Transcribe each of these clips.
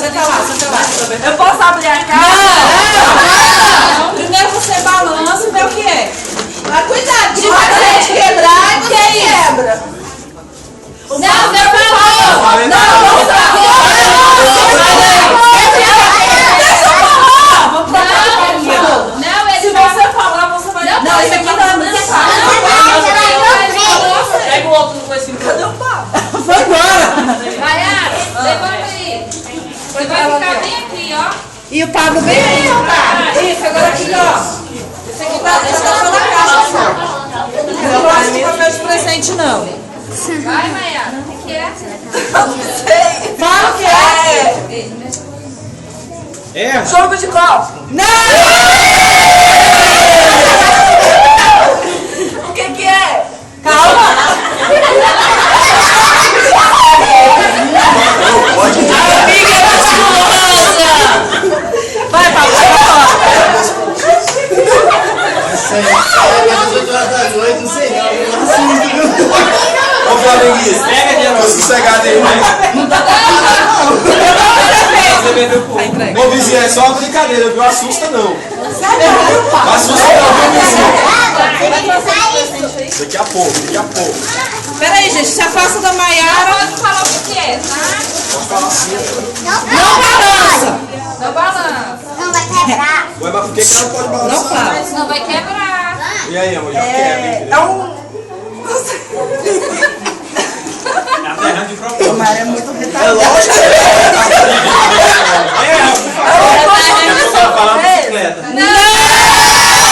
senta lá. Eu posso abrir a casa? Não! Primeiro você balança e vê o que é. Mas cuidado, de Vai quebrar e você quebra. Não, meu favor! Não, Se você falar, você vai... Não, isso aqui não é muito fácil. Pega o outro com esse Cadê o pau? Foi embora. Maiara, levanta aí. Você vai ficar bem aqui, ó. E o Pablo bem aí, ó. Isso, agora aqui, ó. Esse aqui tá deixando na caixa só. Eu não acho que papel de presente, não. Vai, Maiara. O que é? Fala o que é. É. Jogo de copo. Não! O que é? Calma. Amiga, é gostosa. Vai, Paulo, vai embora. Isso aí é 18 horas da noite, não sei não. Ô, Flamenguista, pega dinheiro. Tô sossegado aí, Ô, vizinho, é só uma brincadeira, viu? Assusta não. Assusta não, viu, vizinho? Daqui a pouco. Peraí, gente, se afasta da Maiara. Pode falar o que é, tá? Pode falar assim. Não balança. Não balança. Não vai quebrar. Ué, mas por que ela não pode balançar? Não faz. Não vai quebrar. E aí, amor, já quebra. É um... O Mário é muito retardado.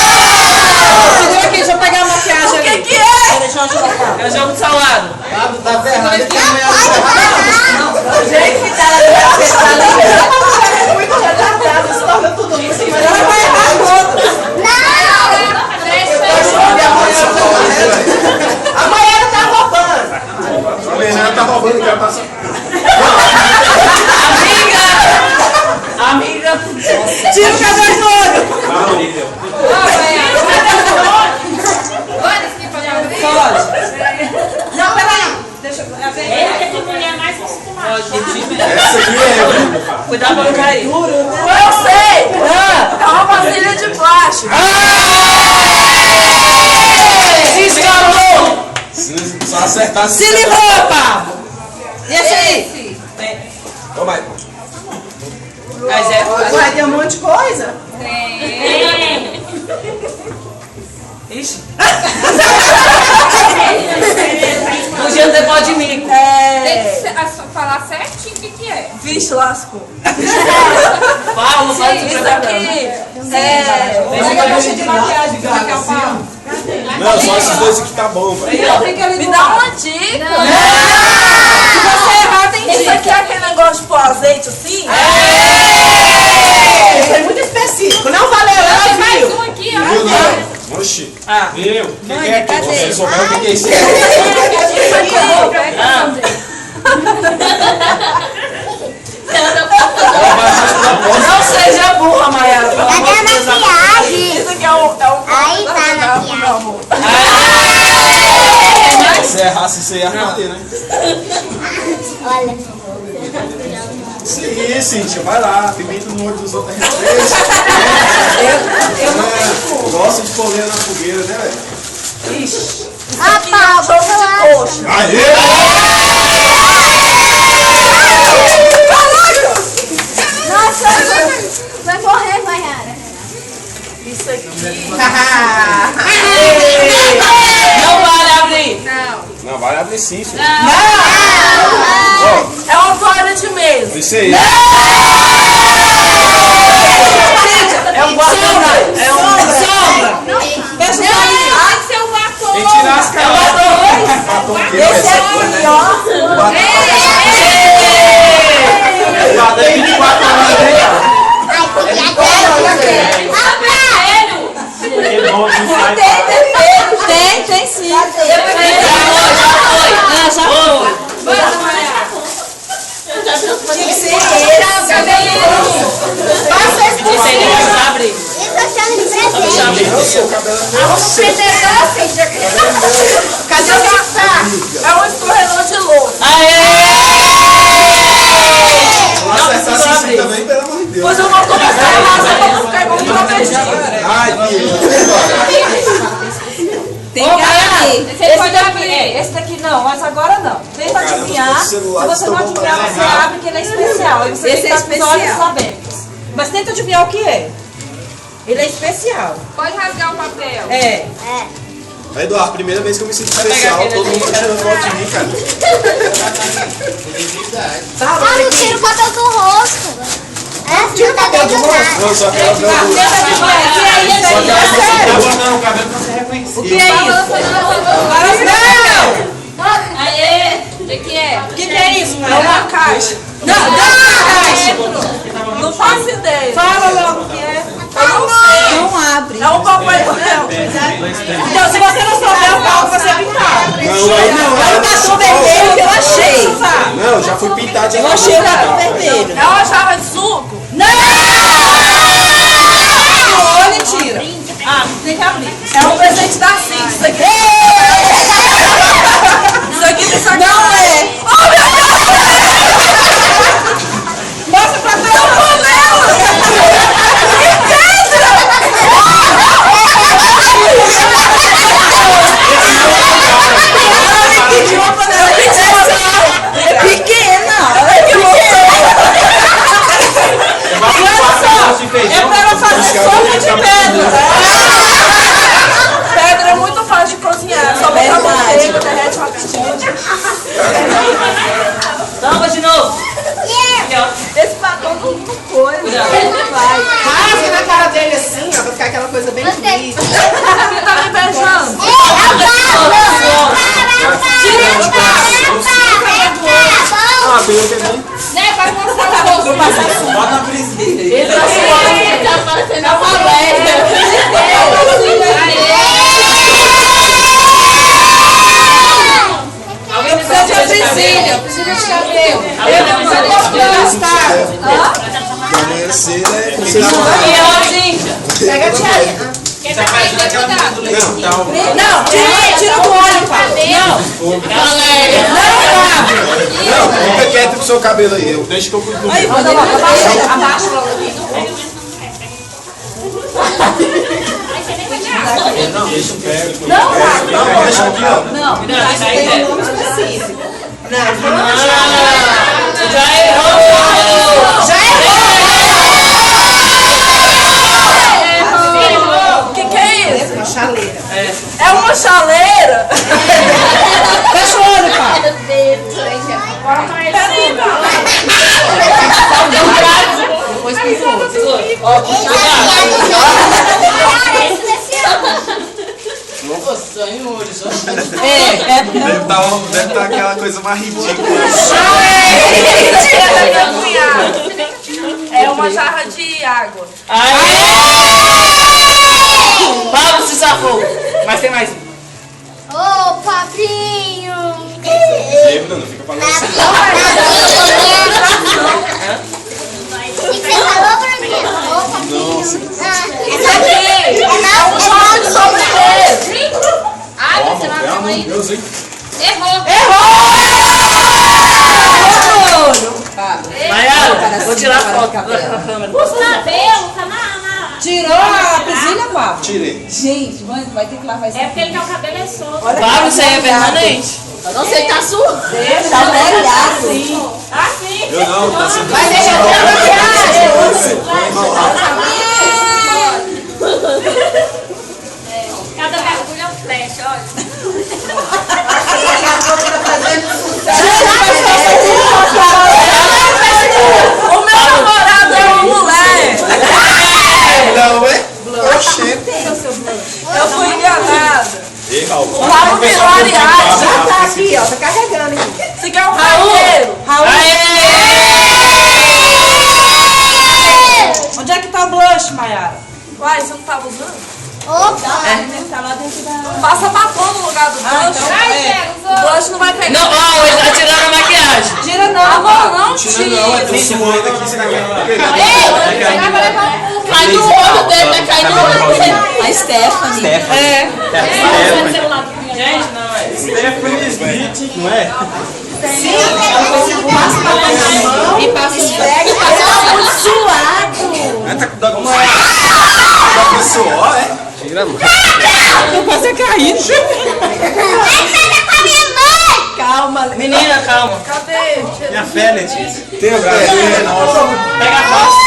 Segura aqui, deixa eu pegar a maquiagem ali. O que é? Deixa eu ajudar. É jogo de salado. Pablo tá ferrado. Gente, que cara é muito retardado. Isso torna tudo isso. Mas ela vai errar tudo. A Maiara tá roubando. A menina tá roubando, quero passar. Amiga, tira o cabelo do olho. Calma, Olivia. Olha, esse aqui pode abrir? Pode. Não, peraí. Deixa eu ver. Que mulher mais acostumada. Essa aqui é. Cuidado pra não cair. Eu sei. É uma vasilha de plástico. Se escalou. Só acertar. Se livrou, Pablo. E esse aí? Ô, vai. Mas é... Vai ter um monte de coisa. Ixi. Podia ter pó de mico. Tem que falar certinho o que é. Vixe, lascou. Fala, não faz Isso aqui é a caixa de maquiagem. Não, só esses dois aqui tá bom, velho. Me dá uma dica. Se você errar, tem dica. Isso aqui é aquele negócio de pôr azeite assim? Isso é muito específico. Não valeu, Tem não, mais viu? um aqui, Viu, ó. não? Oxi. Viu? O que é que você souber o que é isso? Não seja burra, Maiara. Pelo amor Cadê de Deus. a maquiagem? Isso aqui é o Aí tá a maquiagem. Se errasse, você ia arder, né? Olha. Sim, Cíntia, vai lá. Pimenta no olho dos outros é respeito. Gosta de comer na fogueira, né, velho? Ixi. Ah, Paulo, Jogo de coxa. Aê! nossa, vai morrer, Maiara. Isso aqui. Não Não vale abrir. Não, vai abrir sim, filho. É uma toalha de mesa. Isso aí. É um guardanapo. É um sombra. Fecha o olho. Ai, seu vapor. Quem tirar as caras. Batom aqui, Esse aqui, ó. Guarda aí 24 horas, hein? Ai, podia Tem sim. Já foi. Tinha que ser passa esse por cima. Isso é chave de presente. Não, seu cabelo é Cadê o que É um escorredor de louça. Não acertar assim, Vai, filho. Tem que abrir. Você pode abrir. Esse daqui não, mas agora não. Tenta Caramba, adivinhar. os Se celulares você não estão adivinhar, você errado. abre que ele é especial. Aí você Esse tem que é estar com os olhos especial. abertos. Mas tenta adivinhar o que é. Ele é especial. Pode rasgar o papel. É. Aí, Eduardo, primeira vez que eu me sinto especial, todo mundo querendo foto de mim, cara. Ah, não tira o papel do rosto. Tira o papel do rosto. Não, só que ela Tenta adivinhar. O que é isso aí? É sério. não, o cabelo pra ser reconhecido. O que é isso? Aê! O que é? O que é isso? É uma caixa. Não, dentro da caixa. Não faço ideia. Fala logo o que é. Eu não sei. Não abre. É um Papai Noel. Então, se você não souber, eu falo pra você pintar. Não, aí não. É o batom vermelho que eu achei. Não, já fui pintado de Eu achei o batom vermelho. É uma jarra de suco? Não! Olha, tira. Ah, tem que abrir. É um presente da Cindy. Isso aqui. Isso aqui tem sacanagem. Não é. Oh, meu Deus! Mostra pra todo mundo. É pequena. É pra ela fazer sopa de pedra. Pedra é muito fácil de cozinhar. Só botar manteiga, derrete rapidinho. Toma de novo. Esse batom não foi. Não vai. Rasga na cara dele assim, ó, pra ficar aquela coisa bem bonita. Você tá me beijando? Ah, pelo que é bem. Né, vai mostrar o rosto. Bota na presilha aí. Ele tá parecendo a Valéria. Alguém precisa de presilha. Precisa de cabelo. De amanhecer, né? Pega a tiarinha. Quem tá caindo é cuidado. Não, tá. Não, tira do olho, pai. Não, fica quieto com o seu cabelo aí. Deixa que eu cuido do meu. Abaixa logo aqui. Não, deixa eu pego. Não, Não, deixa aqui, ó. não. Tem um nome específico. Já errou. O que é isso? Uma chaleira. É uma chaleira? Fecha o olho, pai. Peraí, Depois pinta o outro. Deve estar aquela coisa mais ridícula. Mentira da minha cunhada. É uma jarra de água. Pablo se safou. Mas tem mais um. Ô, Fabrinho! Sempre, não fica pra O você. que você falou pra mim? Ô, Fabrinho! Isso aqui é um jogo de sobremesa. Ah, Ó, você mano, não pelo amor viu de ainda? Deus, hein? Errou. Maiara, vou tirar foto da câmera. Os cabelos, tá na... Tirou a presilha, Pablo? Tirei. Gente, mãe, vai ter que lavar isso. É porque ele tá o cabelo é solto. Olha Pablo, isso aí é permanente. Eu não sei, tá sujo. Tá molhado. Assim. Eu não, tá sendo. Vai deixar a Cada mergulho é um flash, olha. O meu namorado é uma mulher. Não, é? Oxê. Eu fui enganada. Ei, Raul. O Raul virou aliás. Já tá aqui, ó. Tá carregando aqui. Você quer um carteiro? Onde é que tá o blush, Maiara? Uai, você não tava usando? Opa! Tá lá dentro da... Passa batom no lugar do blush. O blush não vai pegar. Não, ó, ele tá tirando a maquiagem. Tira não, Amor, não Tira tira. não, é tão suando aqui, você vai Cai no olho dele, vai cair no olho dele. A Stephanie. Gente, não, é. Stephanie Smith, não é? E passa o esfrega e passa muito suado. Tá com suor, é? rindo. Calma, Menina, calma. Cadê? Minha fé, Letícia. Tem a fé. Nossa. Pega a face.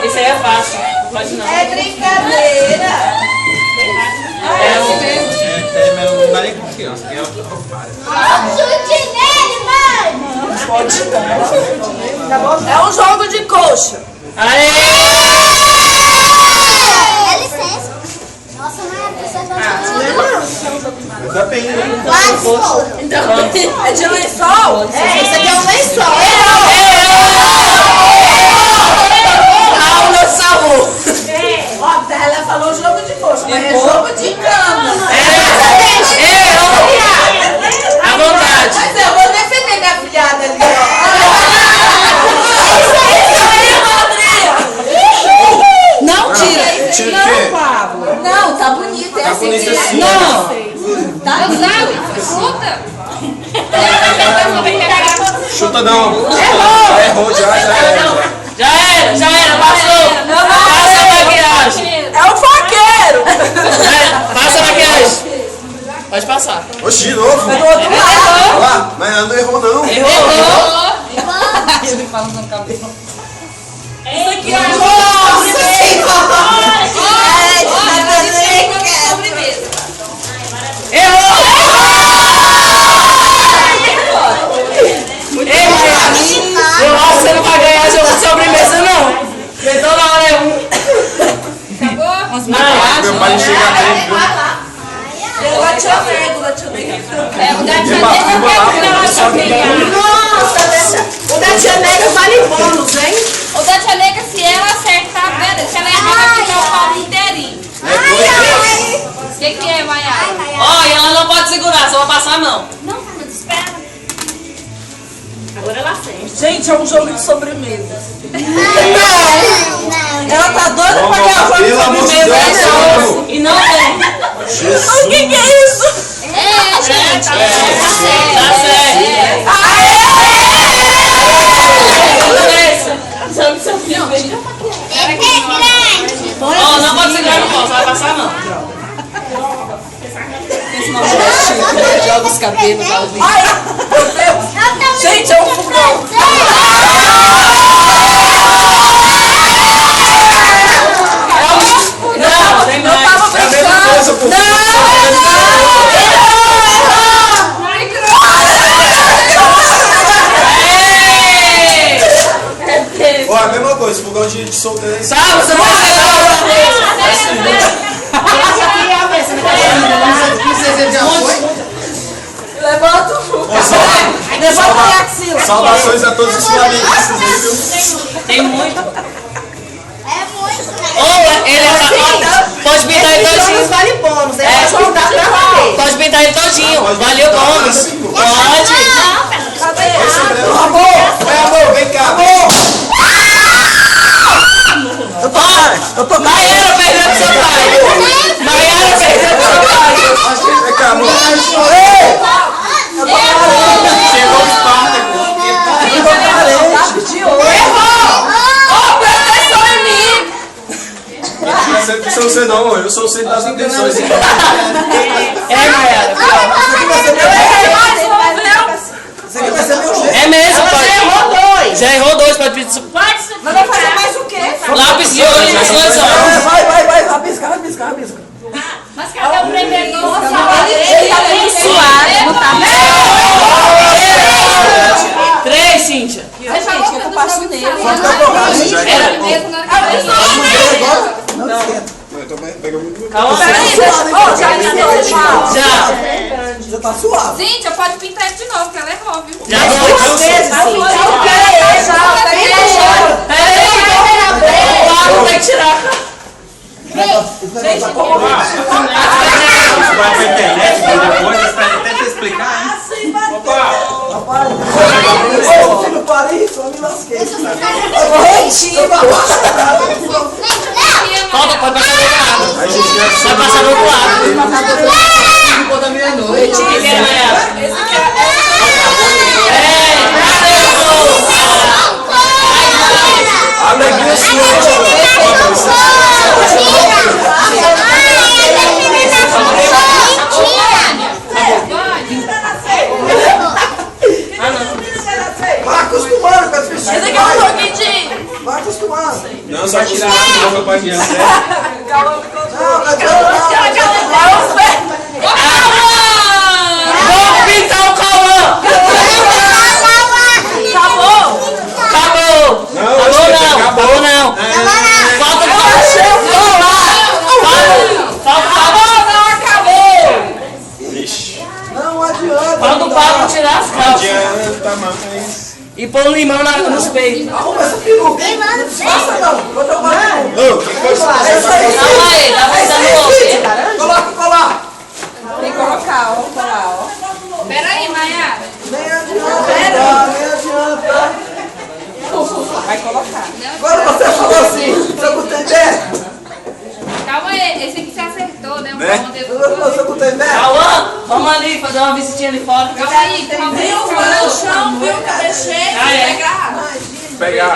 Isso aí é fácil. Pode não. é brincadeira. Mas não dá nem com criança. Que é Chute nele, mãe. É um jogo de coxa. Aê! Dá licença. Nossa, mãe, a pessoa tá Depende, né? É de lençol? Isso aqui é um lençol. Paula salvou. Ó, ela falou jogo de coxa, mas é jogo de cama. À vontade. Mas eu vou defender minha filhada ali, ó. Não tira. Tira o quê? Não, tá bonito. É Tá assim bonito que assim. Não. tá Sabe? Fruta. Chuta não. Errou já era. Já era, passou. Passa a maquiagem. É o faqueiro. Passa a maquiagem. Pode passar. Oxi, de novo. Do outro lado. Ah, mas ela não errou não. Errou. Ele fala no cabelo. Isso aqui é sobremesa. Errou. Eu acho que você não vai ganhar jogo de sobremesa, não. Porque toda hora é um. Acabou? Meu pai chega até. O da tia Nego, o da tia Nego. O da tia Nega eu quero ganhar. O da tia Nego vale bônus, hein? O da tia Nega, se ela acertar, pera, se ela errar, vai ficar o pau inteirinho. O que é, Maiara? Ó, e ela não pode segurar, só vai passar a mão. Não, não espera. Agora ela acerta. Gente, é um jogo de sobremesa. Não. Ela tá doida pra ganhar o jogo de Pelo amor de sobremesa. Deus, não. E não tem. O que é isso? Tá certo. Ó, não pode segurar no pau, só vai passar a mão. Joga os cabelos. Ai, meu Deus. Gente, é um fogão. Não, tem Eu mais. tava É a mesma brincando. coisa, pô. Ó, a mesma coisa, fogão de solteiro aí. Sabe, você vai Levanta o Levanta a axila. Saudações a todos os flamenguistas aí, viu? Tem muito. É muito, né? Ou ele pode pintar ele todinho. Vale bônus. É só pintar pra valer. Pode pintar ele todinho. Valeu, Tá bônus. assim, pô. Pode. Cadê? Amor, vem cá. Eu tô Maiara perdeu pro seu pai. Maiara perdeu pro seu pai. Vem cá, amor. Chegou o Espartaco. Não sou você não, eu sou o centro das atenções. É, Maiara. É mesmo, pode. Já errou dois, pode pedir. Pode subir. Mas vai fazer mais o quê? Lápis de olho nas duas horas. Vai, rabisca. Mas cadê o primeiro? Nossa, Ele tá meio suado, não tá? Três, Cíntia. Ai, gente, eu passo nele. Calma. Já piscou, Já. já tá suave. Gente, eu pode pintar ele de novo, que ela errou, viu? Já Duas vezes, sim. Pablo tem que tirar. Vai pra internet, depois, pra até te explicar, hein? Filho, parei, só me lasquei. Pode passar do outro lado. Aí a gente vai Vai passar do outro lado. Ficou da meia-noite. Quem é, Maiara? Esse aqui É. alegria sua. só tirar a água pra gente. Vamos pintar o Cauã! Acabou! Acabou não! Falta o Falta o Pablo tirar as calças. Adianta mais. E pôr um limão nos peitos. Arruma essa peruca. Passa não. Vou tomar um. Ô, que coisa. Calma aí, tá pensando Coloca, coloca. Tem que colocar, ó. Colar, ó. Pera aí, Maia. Nem adianta. Vai colocar. Agora você falou assim. Você não tem ideia? Calma aí, esse aqui você acertou, né? Você não tem ideia? Cauã, vamos ali fazer uma visitinha ali fora. Calma aí, calma aí. Viu o chão, viu o cabecheiro? Pegar.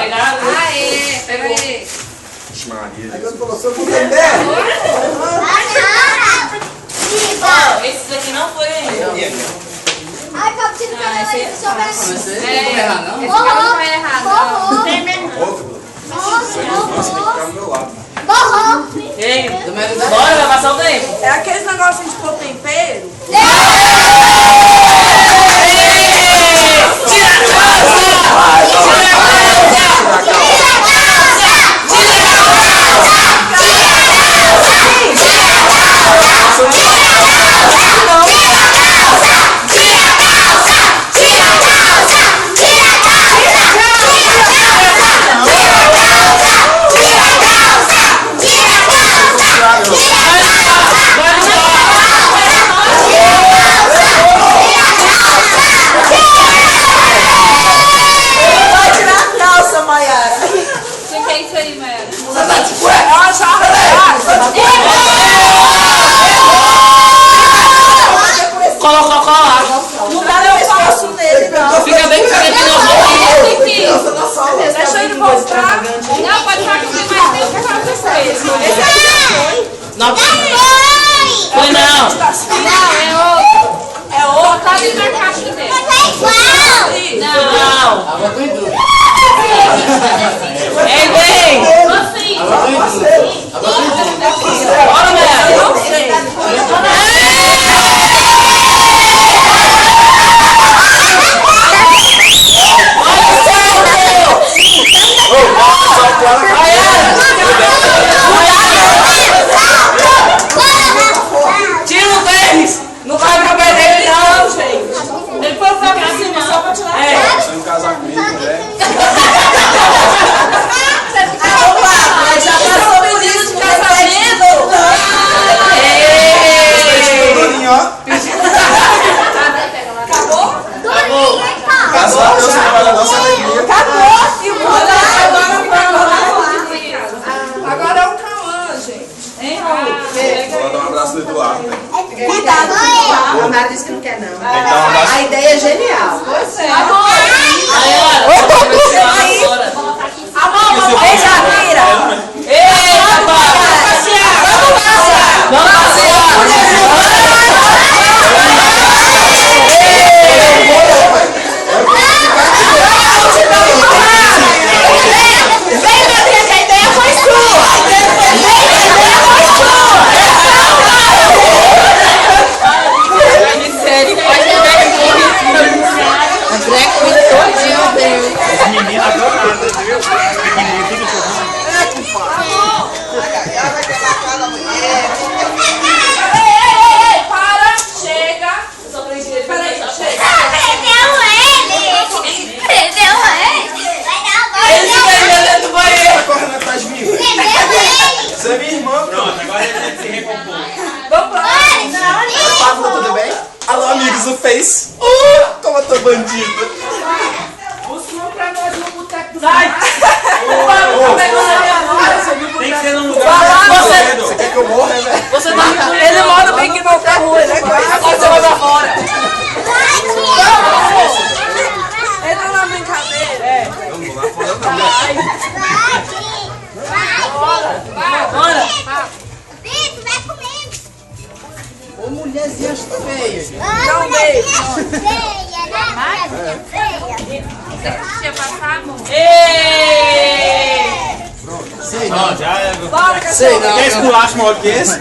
Aê, pera aí. Vixe, Maria. Aí quando falou, você não tem ideia? Esse daqui não foi ainda. Ai, papo, você não vai Esse cara não vai errar, não. Nossa, tem que ficar do meu lado. Ei, bora, vai passar o tempo. É aqueles negocinhos de pôr tempero. Coloca colar. Não dá nem espaço nele, não. Fica bem pequenininho. Deixa ele mostrar. Não, pode falar que tem mais tempo que falar vocês. Não foi não. Não, é outro. É outro. Pode ir na caixa dele. Não. Ei, vem. Assim. Bora, Mel. Não sei. Tira o tênis. Não vai pro pé dele não, gente. Ele foi pra cima só pra tirar. Você não casar comigo, né? Já passou o pedido de casamento? Bruninho, ó. Acabou? Casar, Deus não vai dar nossa alegria. Acabou. E o agora é o Cauã, gente. Hein, Raul? Vou dar um abraço do Eduardo. Cuidado. A Nara disse que não quer, não. Tem que dar um abraço. A ideia é genial. Pois é. Amor, Ei, Javira. Eita, vamos passear. Vamos passear. Vem, Patrícia, a ideia foi sua. Ei, para. Chega. Peraí, chega. Ele do banheiro. Tá correndo atrás de mim. Você é minha irmã. Pronto, agora ele deve se recompor. Vamos lá. Oi, Pablo, tudo bem? Alô, amigos do Face. Como eu tô bandido. O senhor pra nós no boteco do Sai. Tem que ser num lugar mais cedo. Você quer que eu morra, velho? Você tá muito bonito. Ele mora bem que não tá ruim, né? Agora você vai pra fora. Entra na brincadeira. Vamos lá fora, não. Bora. Ô, mulherzinha feia. Não, beijo. Deixa eu passar, amor. Ei. Bora, Sei cachorro. não. Quer esculacho maior que esse?